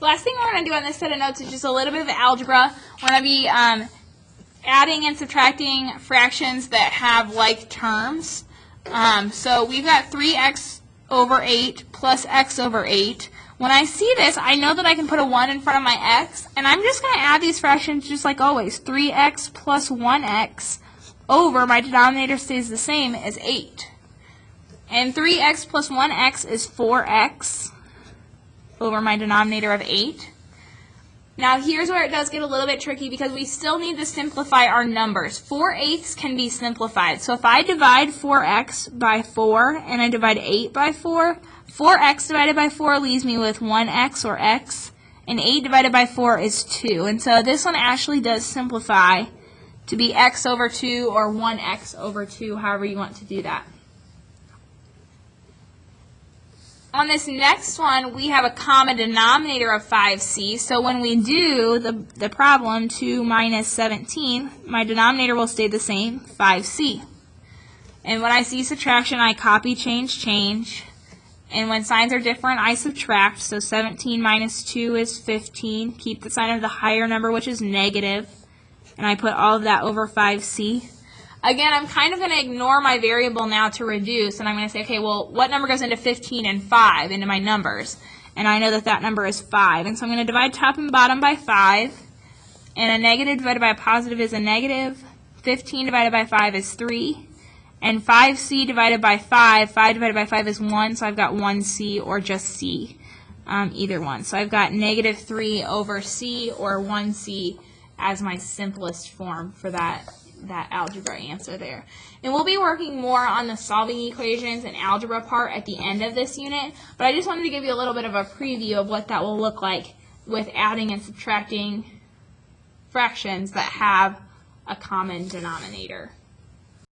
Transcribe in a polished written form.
Last thing we're going to do on this set of notes is just a little bit of algebra. We're going to be adding and subtracting fractions that have like terms. So we've got 3x over 8 plus x over 8. When I see this, I know that I can put a 1 in front of my x, and I'm just going to add these fractions just like always. 3x plus 1x over, my denominator stays the same, as 8. And 3x plus 1x is 4x over my denominator of 8. Now here's where it does get a little bit tricky because we still need to simplify our numbers. 4/8 can be simplified. So if I divide 4x by 4 and I divide 8 by 4, 4x divided by 4 leaves me with 1x or x, and 8 divided by 4 is 2. And so this one actually does simplify to be x over 2 or 1x over 2, however you want to do that. On this next one, we have a common denominator of 5c, so when we do the problem, 2 minus 17, my denominator will stay the same, 5c. And when I see subtraction, I copy, change, change. And when signs are different, I subtract, so 17 minus 2 is 15. Keep the sign of the higher number, which is negative, and I put all of that over 5c. Again, I'm kind of going to ignore my variable now to reduce, and I'm going to say, okay, well, what number goes into 15 and 5 into my numbers? And I know that that number is 5. And so I'm going to divide top and bottom by 5, and a negative divided by a positive is a negative. 15 divided by 5 is 3. And 5c divided by 5 divided by 5 is 1, so I've got 1c or just c, either one. So I've got negative 3 over c or 1c as my simplest form for that algebra answer there. And we'll be working more on the solving equations and algebra part at the end of this unit, but I just wanted to give you a little bit of a preview of what that will look like with adding and subtracting fractions that have a common denominator.